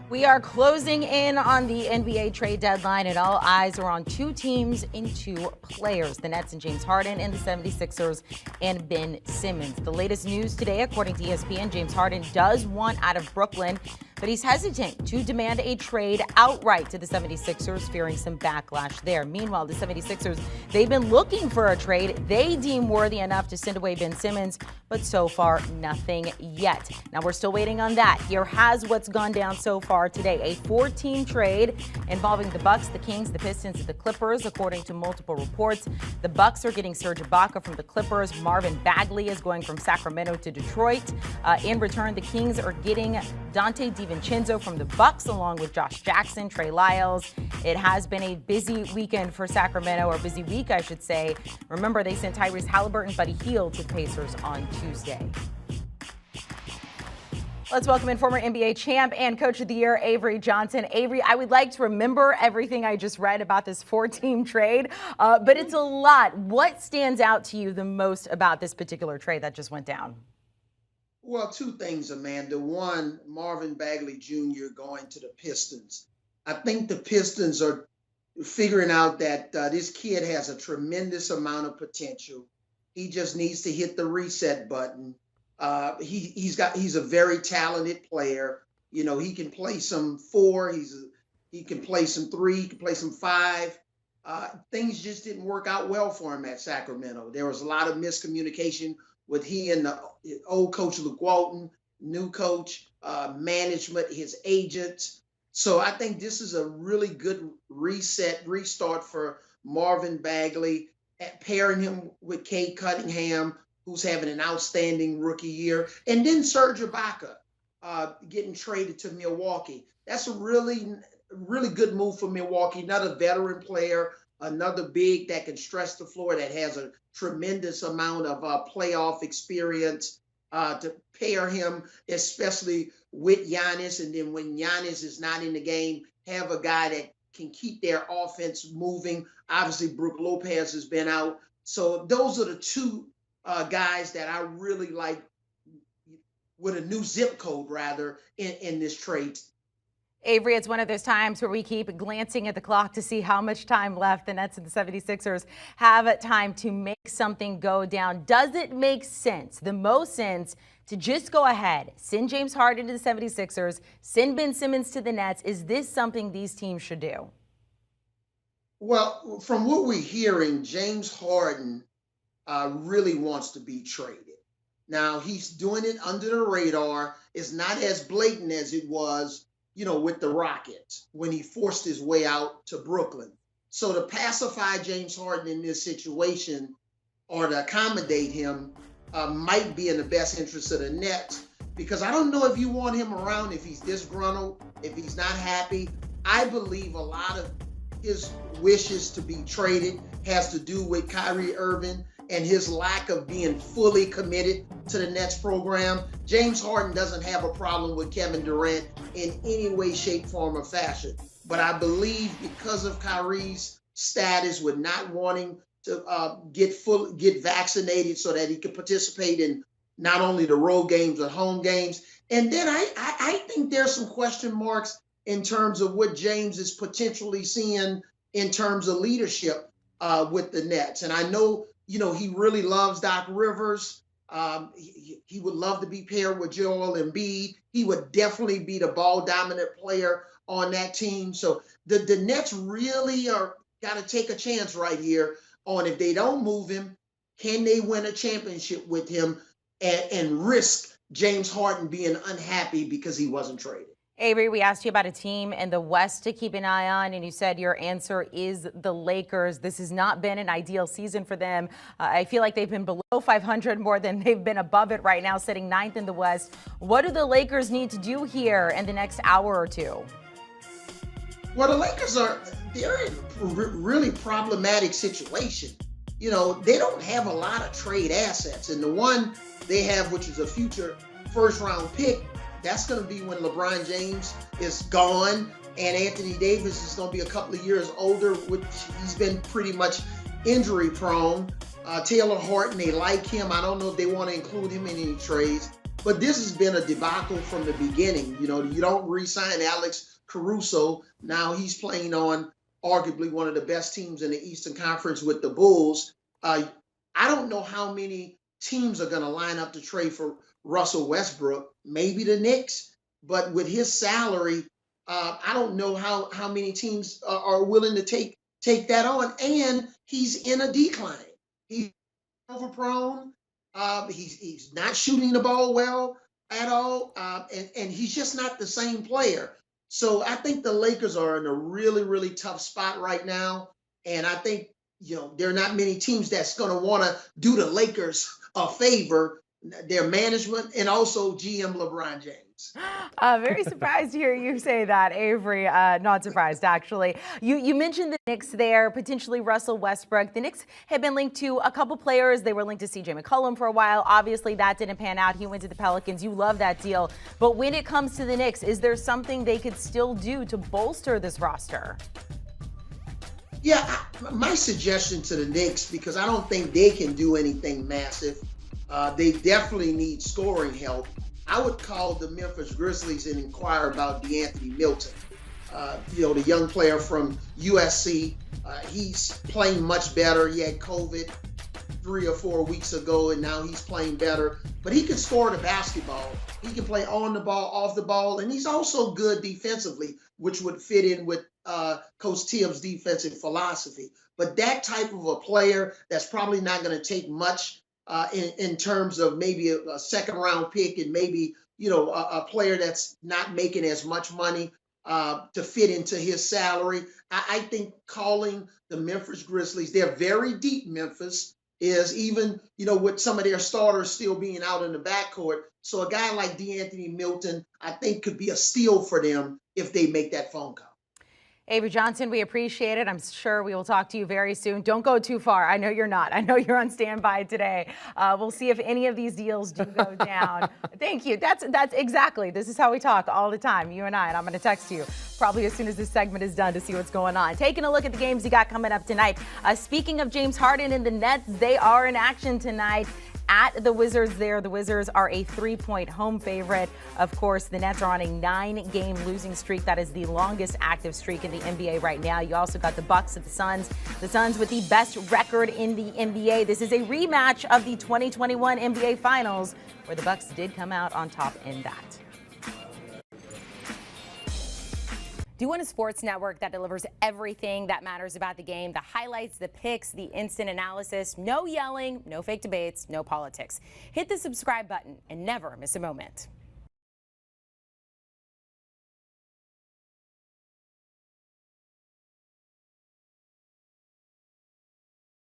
We are closing in on the NBA trade deadline, and all eyes are on two teams and two players, the Nets and James Harden, and the 76ers and Ben Simmons. The latest news today, according to ESPN, James Harden does want out of Brooklyn, but he's hesitant to demand a trade outright to the 76ers, fearing some backlash there. Meanwhile, the 76ers, they've been looking for a trade they deem worthy enough to send away Ben Simmons, but so far, nothing yet. Now, we're still waiting on that. Here has what's gone down so far today. A 4-team trade involving the Bucks, the Kings, the Pistons, and the Clippers, according to multiple reports. The Bucks are getting Serge Ibaka from the Clippers. Marvin Bagley is going from Sacramento to Detroit. In return, the Kings are getting Dante DiVincenzo from the Bucks, along with Josh Jackson, Trey Lyles. It has been a busy weekend for Sacramento, or busy week, I should say. Remember, they sent Tyrese Halliburton, Buddy Hield to the Pacers on Tuesday. Let's welcome in former NBA champ and Coach of the Year, Avery Johnson. Avery, I would like to remember everything I just read about this 4-team trade, but it's a lot. What stands out to you the most about this particular trade that just went down? Well, two things, Amanda. One, Marvin Bagley Jr. going to the Pistons. I think the Pistons are figuring out that this kid has a tremendous amount of potential. He just needs to hit the reset button. He's a very talented player. You know, he can play some 4. He can play some 3. He can play some 5. Things just didn't work out well for him at Sacramento. There was a lot of miscommunication with he and the old coach Luke Walton, new coach, management, his agents. So I think this is a really good restart for Marvin Bagley, pairing him with Cade Cunningham, who's having an outstanding rookie year. And then Serge Ibaka getting traded to Milwaukee. That's a really, really good move for Milwaukee. Another veteran player, another big that can stretch the floor, that has a tremendous amount of playoff experience to pair him, especially with Giannis. And then when Giannis is not in the game, have a guy that can keep their offense moving. Obviously, Brook Lopez has been out. So those are the two guys that I really like, with a new zip code rather, in this trade. Avery, it's one of those times where we keep glancing at the clock to see how much time left the Nets and the 76ers have time to make something go down. Does it make sense, the most sense, to just go ahead, send James Harden to the 76ers, send Ben Simmons to the Nets? Is this something these teams should do? Well, from what we're hearing, James Harden really wants to be traded. Now, he's doing it under the radar. It's not as blatant as it was, with the Rockets when he forced his way out to Brooklyn. So to pacify James Harden in this situation, or to accommodate him, might be in the best interest of the Nets, because I don't know if you want him around if he's disgruntled, if he's not happy. I believe a lot of his wishes to be traded has to do with Kyrie Irving and his lack of being fully committed to the Nets program. James Harden doesn't have a problem with Kevin Durant in any way, shape, form, or fashion. But I believe because of Kyrie's status with not wanting to get vaccinated so that he could participate in not only the road games but home games. And then I think there's some question marks in terms of what James is potentially seeing in terms of leadership with the Nets. And I know, he really loves Doc Rivers. He would love to be paired with Joel Embiid. He would definitely be the ball dominant player on that team. So the Nets really got to take a chance right here on, if they don't move him, can they win a championship with him and risk James Harden being unhappy because he wasn't traded? Avery, we asked you about a team in the West to keep an eye on, and you said your answer is the Lakers. This has not been an ideal season for them. I feel like they've been below 500 more than they've been above it right now, sitting 9th in the West. What do the Lakers need to do here in the next hour or two? Well, the Lakers they're in a really problematic situation. They don't have a lot of trade assets, and the one they have, which is a future first-round pick, that's going to be when LeBron James is gone, and Anthony Davis is going to be a couple of years older, which he's been pretty much injury prone. Taylor Horton, they like him. I don't know if they want to include him in any trades. But this has been a debacle from the beginning. You know, you don't re-sign Alex Caruso. Now he's playing on arguably one of the best teams in the Eastern Conference with the Bulls. I don't know how many teams are going to line up to trade for Russell Westbrook. Maybe the Knicks, but with his salary, I don't know how many teams are willing to take that on. And he's in a decline. He's overprone. He's not shooting the ball well at all, and he's just not the same player. So I think the Lakers are in a really, really tough spot right now, and I think there are not many teams that's going to want to do the Lakers a favor. Their management and also GM LeBron James. Very surprised to hear you say that, Avery. Not surprised, actually. You mentioned the Knicks there, potentially Russell Westbrook. The Knicks have been linked to a couple players. They were linked to CJ McCollum for a while. Obviously, that didn't pan out. He went to the Pelicans. You love that deal. But when it comes to the Knicks, is there something they could still do to bolster this roster? Yeah, my suggestion to the Knicks, because I don't think they can do anything massive. They definitely need scoring help. I would call the Memphis Grizzlies and inquire about DeAnthony Milton. The young player from USC. He's playing much better. He had COVID 3 or 4 weeks ago, and now he's playing better. But he can score the basketball. He can play on the ball, off the ball, and he's also good defensively, which would fit in with Coach Tibbs' defensive philosophy. But that type of a player that's probably not going to take much in terms of maybe a second round pick and maybe, a player that's not making as much money to fit into his salary. I think calling the Memphis Grizzlies, they're very deep, Memphis, is even, with some of their starters still being out in the backcourt. So a guy like DeAnthony Milton, I think could be a steal for them if they make that phone call. Avery Johnson, we appreciate it. I'm sure we will talk to you very soon. Don't go too far. I know you're not. I know you're on standby today. We'll see if any of these deals do go down. Thank you. That's exactly. This is how we talk all the time, you and I. And I'm going to text you probably as soon as this segment is done to see what's going on. Taking a look at the games you got coming up tonight. Speaking of James Harden and the Nets, they are in action tonight at the Wizards there. The Wizards are a 3-point home favorite. Of course, the Nets are on a 9-game losing streak. That is the longest active streak in the NBA right now. You also got the Bucks and the Suns. The Suns with the best record in the NBA. This is a rematch of the 2021 NBA Finals, where the Bucks did come out on top in that. Do you want a sports network that delivers everything that matters about the game? The highlights, the picks, the instant analysis, no yelling, no fake debates, no politics. Hit the subscribe button and never miss a moment.